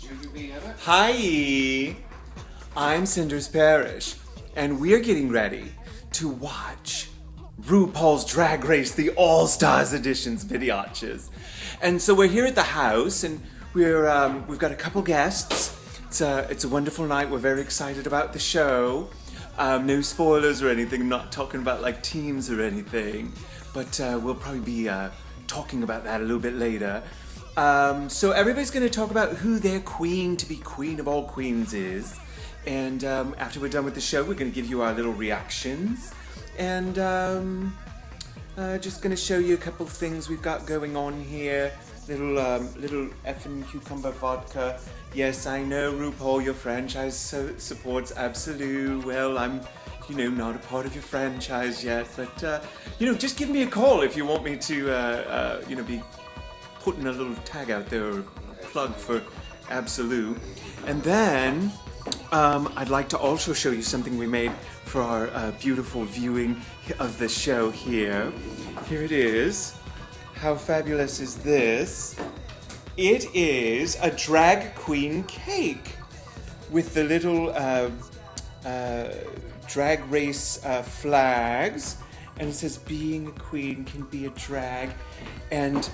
Rujubee have it? Hi, I'm Sinders Parrish, and we're getting ready to watch RuPaul's Drag Race, the All-Stars Editions Bidiatches. And so we're here at the house, and we've got a couple guests. It's a wonderful night. We're very excited about the show. No spoilers or anything. I'm not talking about like teams or anything, but we'll probably be talking about that a little bit later. So everybody's going to talk about who their queen to be queen of all queens is, and after we're done with the show, we're going to give you our little reactions, and just going to show you a couple things we've got going on here. Little effing cucumber vodka. Yes, I know, RuPaul, your franchise supports Absolute. Well, I'm, not a part of your franchise yet, but, just give me a call if you want me to, be putting a little tag out there or plug for Absolute. And then, I'd like to also show you something we made for our beautiful viewing of the show here. Here it is. How fabulous is this? It is a drag queen cake with the little drag race flags, and it says being a queen can be a drag. And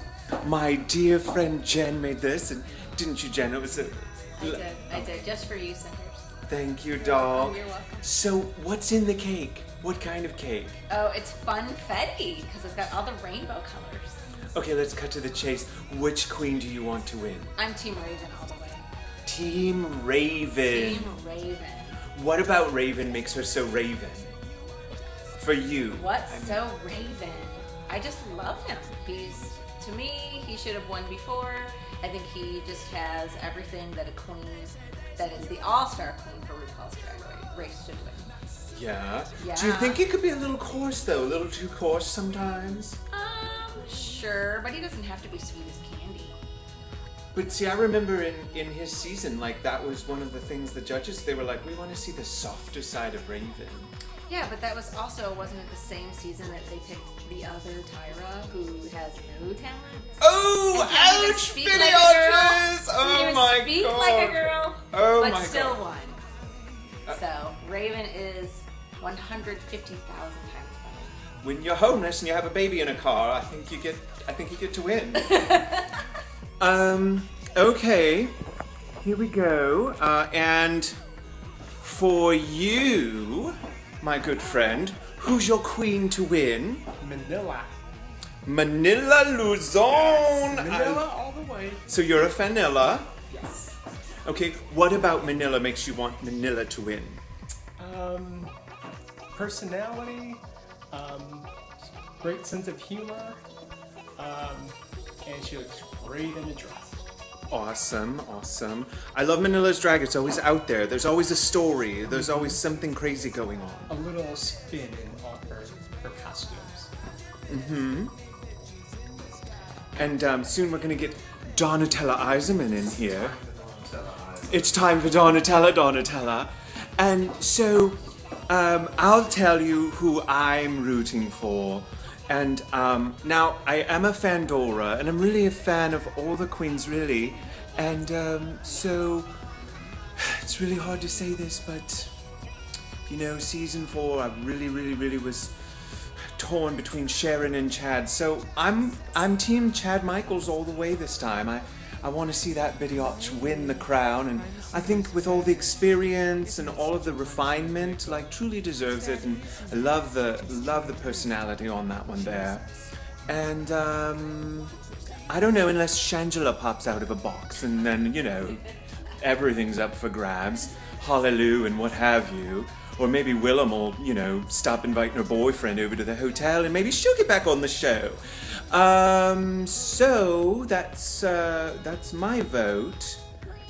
my dear friend Jen made this, and didn't you, Jen? It was I did, just for you, Sinders. Thank you, doll. You're welcome. So what's in the cake? What kind of cake? Oh, it's funfetti, because it's got all the rainbow colors. Okay, let's cut to the chase. Which queen do you want to win? I'm Team Raven all the way. Team Raven. Team Raven. What about Raven makes her so Raven? For you. What's so Raven? I just love him. To me, he should have won before. I think he just has everything that a queen, that is the all-star queen for RuPaul's Drag Race should win. Yeah. Yeah. Do you think he could be a little coarse though? A little too coarse sometimes? Sure, but he doesn't have to be sweet as candy. But see, I remember in his season, like that was one of the things the judges, they were like, we want to see the softer side of Raven. Yeah, but that was also, wasn't it the same season that they picked the other Tyra, who has no talent? Oh, And ouch, speak like a girl. Bidiatches! Oh my Speak god. like a girl, Oh but my still god. won. So, Raven is 150,000 times better. When you're homeless and you have a baby in a car, I think you get to win. Okay. Here we go. And for you, my good friend, who's your queen to win? Manila. Manila Luzon. Manila all the way. So you're a Fanilla. Yes. Okay, what about Manila makes you want Manila to win? Personality, great sense of humor, and she looks great in a dress. Awesome, awesome. I love Manila's drag. It's always out there. There's always a story. There's always something crazy going on. A little spin in all her costumes. Mm-hmm. And soon we're going to get Donatella Eiserman in here. It's time for Donatella. And so I'll tell you who I'm rooting for. And now I am a Pandora, and I'm really a fan of all the queens, really. And so it's really hard to say this, but season 4, I really was torn between Sharon and Chad. So I'm Team Chad Michaels all the way this time. I want to see that Bidiatch win the crown, and I think with all the experience and all of the refinement, truly deserves it. And I love the personality on that one there. And I don't know, unless Shangela pops out of a box, and then everything's up for grabs, hallelujah and what have you. Or maybe Willem will, stop inviting her boyfriend over to the hotel, and maybe she'll get back on the show. So that's my vote.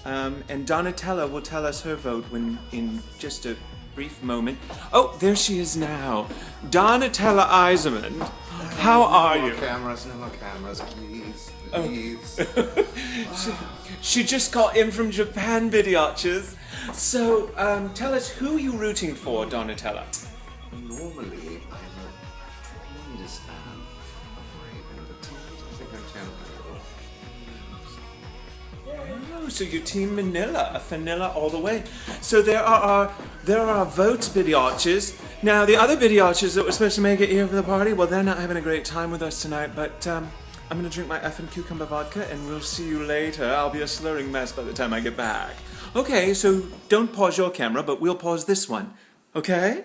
And Donatella will tell us her vote in just a brief moment. Oh, there she is now. Donatella Eiserman, how are you? No more cameras, please. She just got in from Japan, Bidiatches. So, tell us who you're rooting for, Donatella. Normally, I'm a tremendous fan of Raven, but I think I'm Oh, so you're Team Manila, a vanilla all the way. So there are our votes, Bidiatches. Now, the other Bidiatches that were supposed to make it here for the party, well, they're not having a great time with us tonight, but I'm going to drink my effing cucumber vodka, and we'll see you later. I'll be a slurring mess by the time I get back. Okay, so don't pause your camera, but we'll pause this one. Okay?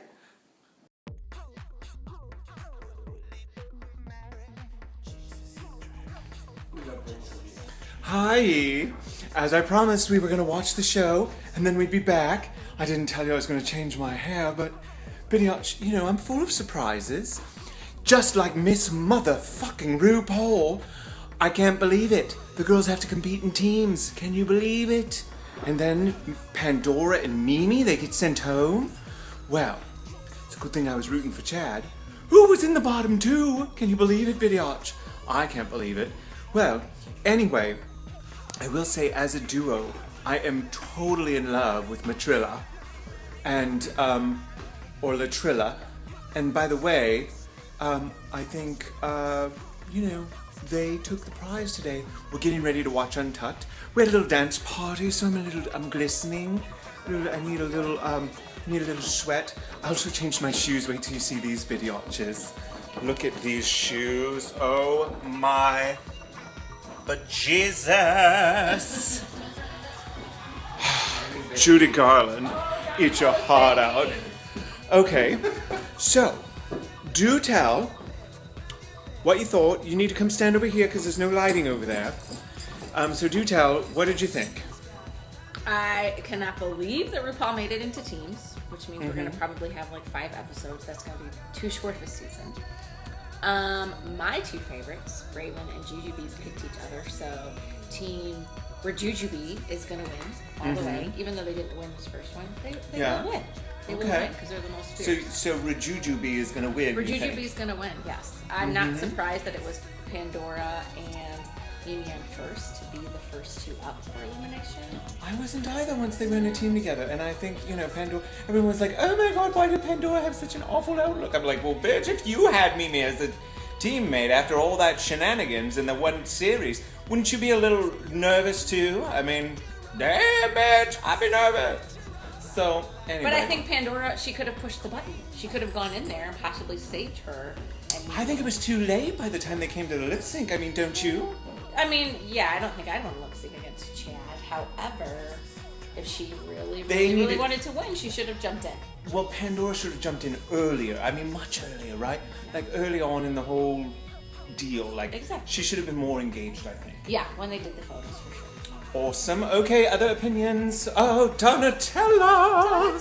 Hi! As I promised, we were going to watch the show, and then we'd be back. I didn't tell you I was going to change my hair, but Bidiatch, you know, I'm full of surprises. Just like Miss Motherfucking RuPaul. I can't believe it. The girls have to compete in teams. Can you believe it? And then Pandora and Mimi, they get sent home. Well, it's a good thing I was rooting for Chad, who was in the bottom too. Can you believe it, Bidiatch? I can't believe it. Well, anyway, I will say as a duo, I am totally in love with Matrilla and, or Latrilla. And by the way, I think, you know, they took the prize today. We're getting ready to watch Untucked. We had a little dance party, so I'm glistening. I need a little sweat. I also changed my shoes. Wait till you see these Bidiatches. Look at these shoes. Oh my bejesus. Judy Garland, eat your heart out. Okay, so do tell what you thought. You need to come stand over here because there's no lighting over there. So do tell, what did you think? I cannot believe that RuPaul made it into teams, which means we're going to probably have like 5 episodes. That's going to be too short of a season. My 2 favorites, Raven and Rujubee, picked each other. So Team Rujubee is going to win all the way, even though they didn't win this first one. They will win. They will win because they're the most fierce. So Rujubee is going to win. Rujubee is going to win. Yes, I'm not surprised that it was Pandora and Mimi Imfurst to be the first 2 up for elimination. I wasn't either once they were in a team together, and I think, you know, Pandora, everyone was like, oh my god, why did Pandora have such an awful outlook? I'm like, well, bitch, if you had Mimi as a teammate after all that shenanigans in the one series, wouldn't you be a little nervous too? I mean, damn, bitch, I'd be nervous. So, anyway. But I think Pandora, she could have pushed the button. She could have gone in there and possibly saved her. I think it was too late by the time they came to the lip sync. I mean, don't you? I mean, yeah, I don't think I'd want to lip sync against Chad. However, if she really wanted to win, she should have jumped in. Well, Pandora should have jumped in earlier. I mean, much earlier, right? Like early on in the whole deal. Like, exactly. She should have been more engaged, I think. Yeah, when they did the photos, for sure. Awesome. Okay, other opinions? Oh, Donatella!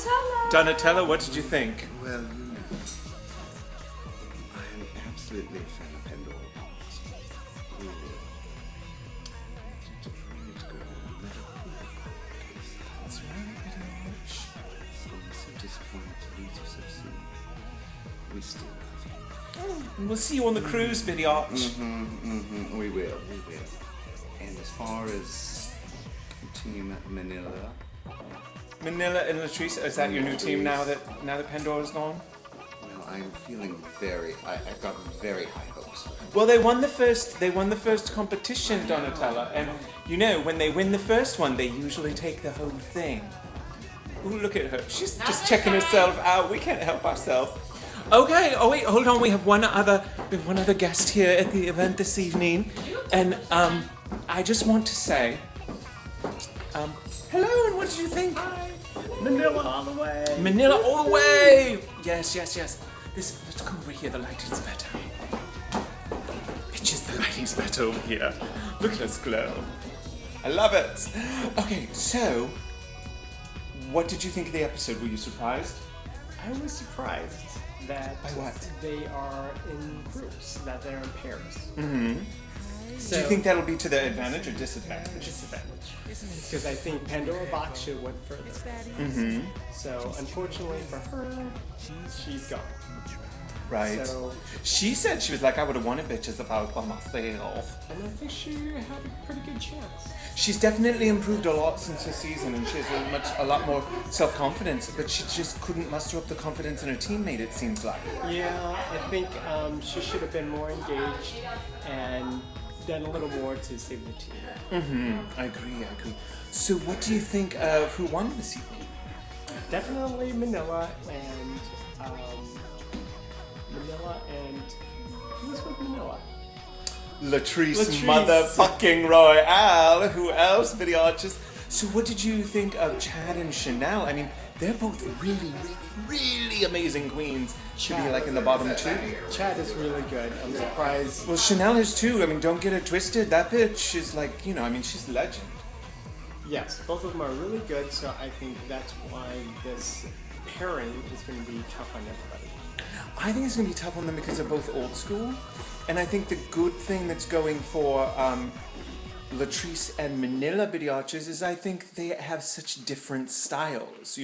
Donatella, what did you think? Well, I'm absolutely a fan of Pandora Boxx. Really. To bring it to go That's right, Bidiatch. So I'm so disappointed to lose you so soon. We still love you. Oh, we'll see you on the cruise, Bidiatch. We will. And as far as Team Manila and Latrice, is that your new team now that Pandora's gone? Well, I'm feeling I've got very high hopes. Well, they won the first competition, Donatella, and you know, when they win the first one, they usually take the whole thing. Ooh, look at her. She's just checking herself out. We can't help ourselves. Okay, oh wait, hold on, we have one other guest here at the event this evening, and I just want to say, hello, and what did you think? Hi. Manila all the way. Manila all the way! Yes. Let's come over here, the lighting's better. Bitches, the lighting's better over here. Look at us glow. I love it. Okay, so, what did you think of the episode? Were you surprised? I was surprised that By what? they are in groups, that they're in pairs. So, do you think that'll be to their advantage or disadvantage? Disadvantage. Because I think Pandora Boxx should have went further. So unfortunately for her, she's gone. Right. So, she said, she was like, I would have wanted bitches if I was by myself. and I think she had a pretty good chance. She's definitely improved a lot since her season, and she has a lot more self-confidence, but she just couldn't muster up the confidence in her teammate, it seems like. Yeah, I think she should have been more engaged and done a little more to save the team. I agree. So what do you think of who won this evening? Definitely Manila and who's with Manila? Latrice Latrice. motherfucking Royale. Who else? Bidiatches. So what did you think of Chad and Chanel? I mean, they're both really amazing queens to be like in the bottom two. Chad is really good. I'm surprised. Well, Chanel is too. I mean, don't get it twisted. That bitch is like, I mean, she's a legend. Yes, both of them are really good, so I think that's why this pairing is going to be tough on everybody. I think it's going to be tough on them because they're both old school. And I think the good thing that's going for Latrice and Manila Bidiatches is I think they have such different styles,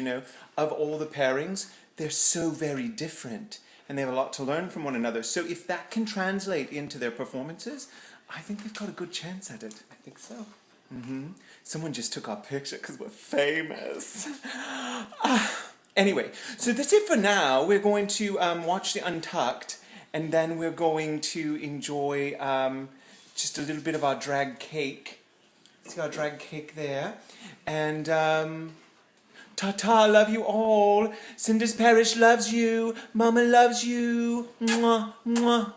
Of all the pairings, they're so very different. And they have a lot to learn from one another. So if that can translate into their performances, I think they've got a good chance at it. I think so. Someone just took our picture because we're famous. Anyway, so that's it for now. We're going to watch the Untucked, and then we're going to enjoy just a little bit of our drag cake. See our drag cake there. And ta-ta, love you all. Sinders Parrish loves you. Mama loves you. Mwah, mwah.